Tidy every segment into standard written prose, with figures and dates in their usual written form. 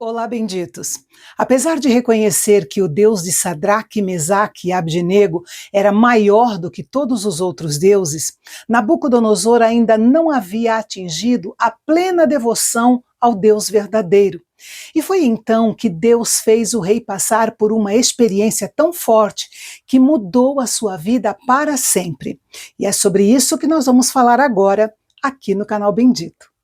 Olá, benditos. Apesar de reconhecer que o Deus de Sadraque, Mesaque e Abdenego era maior do que todos os outros deuses, Nabucodonosor ainda não havia atingido a plena devoção ao Deus verdadeiro. E foi então que Deus fez o rei passar por uma experiência tão forte que mudou a sua vida para sempre. E é sobre isso que nós vamos falar agora aqui no canal Bendito.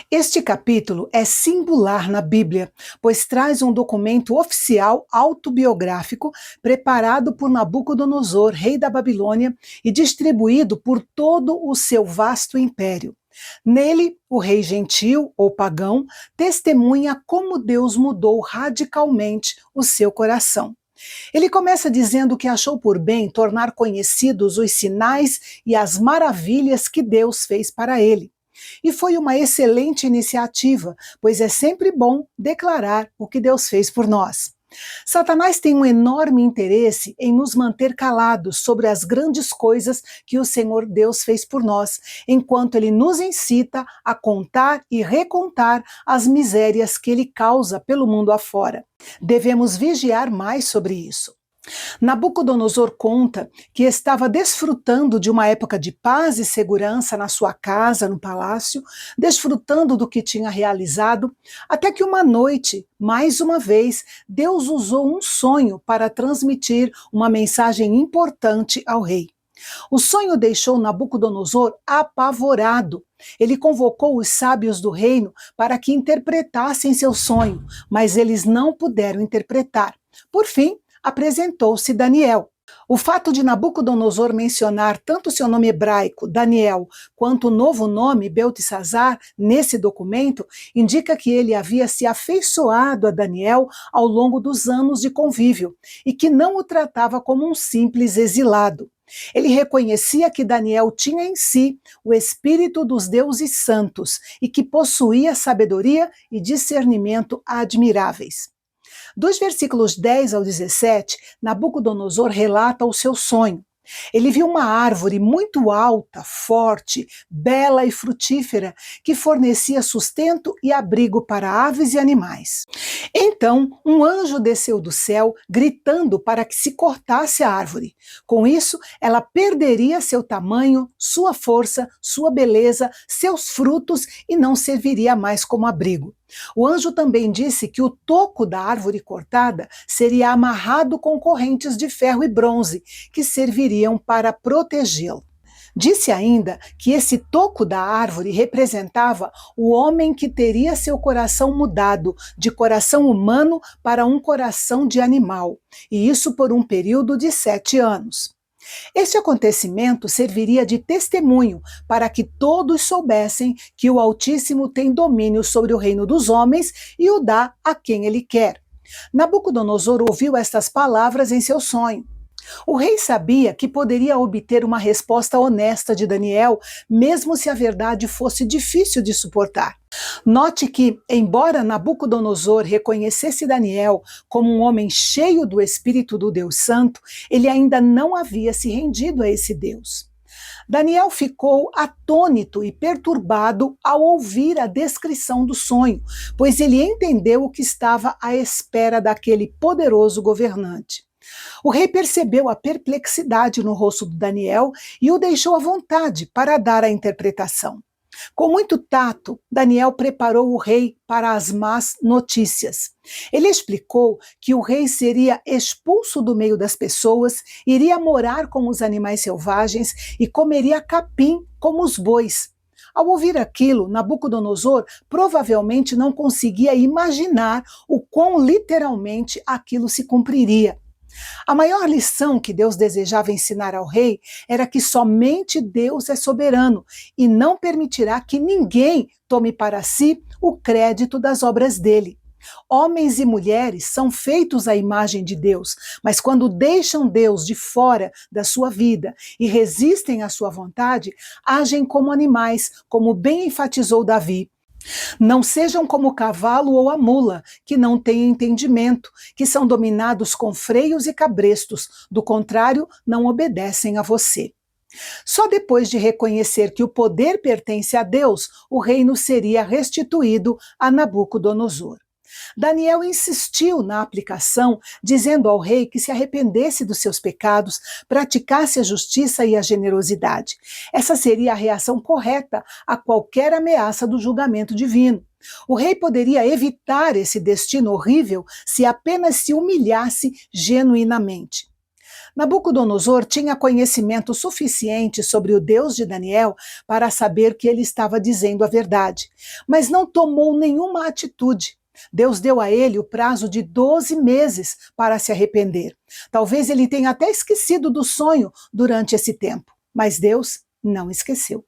Este capítulo é singular na Bíblia, pois traz um documento oficial autobiográfico preparado por Nabucodonosor, rei da Babilônia, e distribuído por todo o seu vasto império. Nele, o rei gentil ou pagão testemunha como Deus mudou radicalmente o seu coração. Ele começa dizendo que achou por bem tornar conhecidos os sinais e as maravilhas que Deus fez para ele. E foi uma excelente iniciativa, pois é sempre bom declarar o que Deus fez por nós. Satanás tem um enorme interesse em nos manter calados sobre as grandes coisas que o Senhor Deus fez por nós, enquanto ele nos incita a contar e recontar as misérias que ele causa pelo mundo afora. Devemos vigiar mais sobre isso. Nabucodonosor conta que estava desfrutando de uma época de paz e segurança na sua casa, no palácio, desfrutando do que tinha realizado, até que uma noite, mais uma vez, Deus usou um sonho para transmitir uma mensagem importante ao rei. O sonho deixou Nabucodonosor apavorado. Ele convocou os sábios do reino para que interpretassem seu sonho, mas eles não puderam interpretar. Por fim, apresentou-se Daniel. O fato de Nabucodonosor mencionar tanto seu nome hebraico, Daniel, quanto o novo nome, Beltesazar, nesse documento, indica que ele havia se afeiçoado a Daniel ao longo dos anos de convívio e que não o tratava como um simples exilado. Ele reconhecia que Daniel tinha em si o espírito dos deuses santos e que possuía sabedoria e discernimento admiráveis. Dos versículos 10 ao 17, Nabucodonosor relata o seu sonho. Ele viu uma árvore muito alta, forte, bela e frutífera, que fornecia sustento e abrigo para aves e animais. Então, um anjo desceu do céu, gritando para que se cortasse a árvore. Com isso, ela perderia seu tamanho, sua força, sua beleza, seus frutos e não serviria mais como abrigo. O anjo também disse que o toco da árvore cortada seria amarrado com correntes de ferro e bronze, que serviriam para protegê-lo. Disse ainda que esse toco da árvore representava o homem que teria seu coração mudado de coração humano para um coração de animal, e isso por um período de 7 anos. Este acontecimento serviria de testemunho para que todos soubessem que o Altíssimo tem domínio sobre o reino dos homens e o dá a quem ele quer. Nabucodonosor ouviu estas palavras em seu sonho. O rei sabia que poderia obter uma resposta honesta de Daniel, mesmo se a verdade fosse difícil de suportar. Note que, embora Nabucodonosor reconhecesse Daniel como um homem cheio do Espírito do Deus Santo, ele ainda não havia se rendido a esse Deus. Daniel ficou atônito e perturbado ao ouvir a descrição do sonho, pois ele entendeu o que estava à espera daquele poderoso governante. O rei percebeu a perplexidade no rosto de Daniel e o deixou à vontade para dar a interpretação. Com muito tato, Daniel preparou o rei para as más notícias. Ele explicou que o rei seria expulso do meio das pessoas, iria morar com os animais selvagens e comeria capim como os bois. Ao ouvir aquilo, Nabucodonosor provavelmente não conseguia imaginar o quão literalmente aquilo se cumpriria. A maior lição que Deus desejava ensinar ao rei era que somente Deus é soberano e não permitirá que ninguém tome para si o crédito das obras dele. Homens e mulheres são feitos à imagem de Deus, mas quando deixam Deus de fora da sua vida e resistem à sua vontade, agem como animais, como bem enfatizou Davi. Não sejam como o cavalo ou a mula, que não têm entendimento, que são dominados com freios e cabrestos, do contrário, não obedecem a você. Só depois de reconhecer que o poder pertence a Deus, o reino seria restituído a Nabucodonosor. Daniel insistiu na aplicação, dizendo ao rei que se arrependesse dos seus pecados, praticasse a justiça e a generosidade. Essa seria a reação correta a qualquer ameaça do julgamento divino. O rei poderia evitar esse destino horrível se apenas se humilhasse genuinamente. Nabucodonosor tinha conhecimento suficiente sobre o Deus de Daniel para saber que ele estava dizendo a verdade, mas não tomou nenhuma atitude. Deus deu a ele o prazo de 12 meses para se arrepender. Talvez ele tenha até esquecido do sonho durante esse tempo, mas Deus não esqueceu.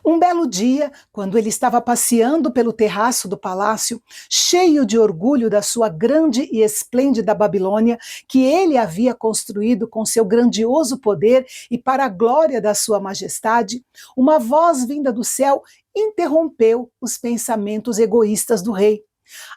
Um belo dia, quando ele estava passeando pelo terraço do palácio, cheio de orgulho da sua grande e esplêndida Babilônia, que ele havia construído com seu grandioso poder e para a glória da sua majestade, uma voz vinda do céu interrompeu os pensamentos egoístas do rei.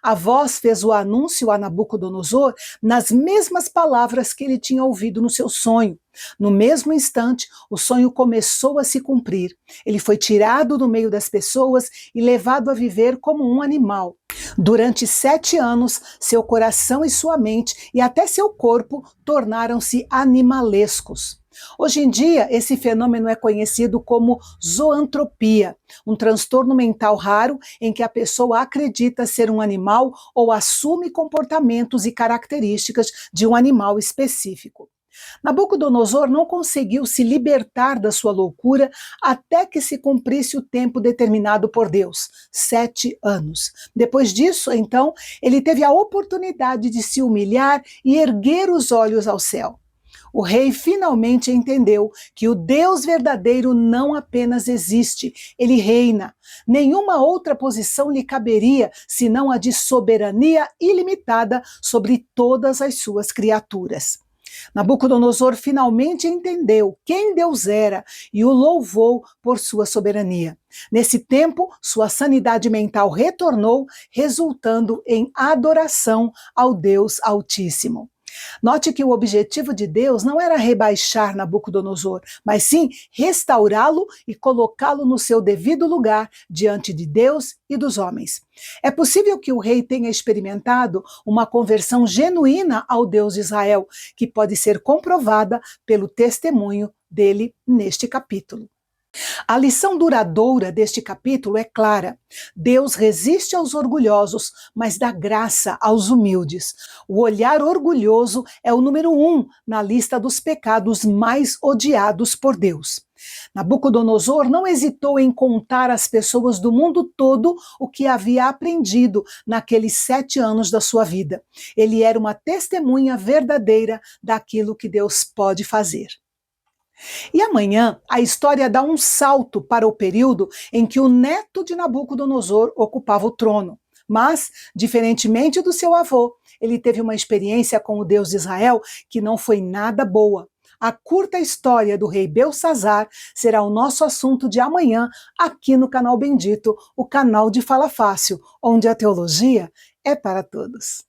A voz fez o anúncio a Nabucodonosor nas mesmas palavras que ele tinha ouvido no seu sonho. No mesmo instante, o sonho começou a se cumprir. Ele foi tirado do meio das pessoas e levado a viver como um animal. Durante 7 anos, seu coração e sua mente e até seu corpo tornaram-se animalescos. Hoje em dia, esse fenômeno é conhecido como zoantropia, um transtorno mental raro em que a pessoa acredita ser um animal ou assume comportamentos e características de um animal específico. Nabucodonosor não conseguiu se libertar da sua loucura até que se cumprisse o tempo determinado por Deus, 7 anos. Depois disso, então, ele teve a oportunidade de se humilhar e erguer os olhos ao céu. O rei finalmente entendeu que o Deus verdadeiro não apenas existe, ele reina. Nenhuma outra posição lhe caberia senão a de soberania ilimitada sobre todas as suas criaturas. Nabucodonosor finalmente entendeu quem Deus era e o louvou por sua soberania. Nesse tempo, sua sanidade mental retornou, resultando em adoração ao Deus Altíssimo. Note que o objetivo de Deus não era rebaixar Nabucodonosor, mas sim restaurá-lo e colocá-lo no seu devido lugar diante de Deus e dos homens. É possível que o rei tenha experimentado uma conversão genuína ao Deus de Israel, que pode ser comprovada pelo testemunho dele neste capítulo. A lição duradoura deste capítulo é clara. Deus resiste aos orgulhosos, mas dá graça aos humildes. O olhar orgulhoso é o número 1 na lista dos pecados mais odiados por Deus. Nabucodonosor não hesitou em contar às pessoas do mundo todo o que havia aprendido naqueles 7 anos da sua vida. Ele era uma testemunha verdadeira daquilo que Deus pode fazer. E amanhã a história dá um salto para o período em que o neto de Nabucodonosor ocupava o trono. Mas, diferentemente do seu avô, ele teve uma experiência com o Deus de Israel que não foi nada boa. A curta história do rei Belsazar será o nosso assunto de amanhã aqui no canal Bendito, o canal de Fala Fácil, onde a teologia é para todos.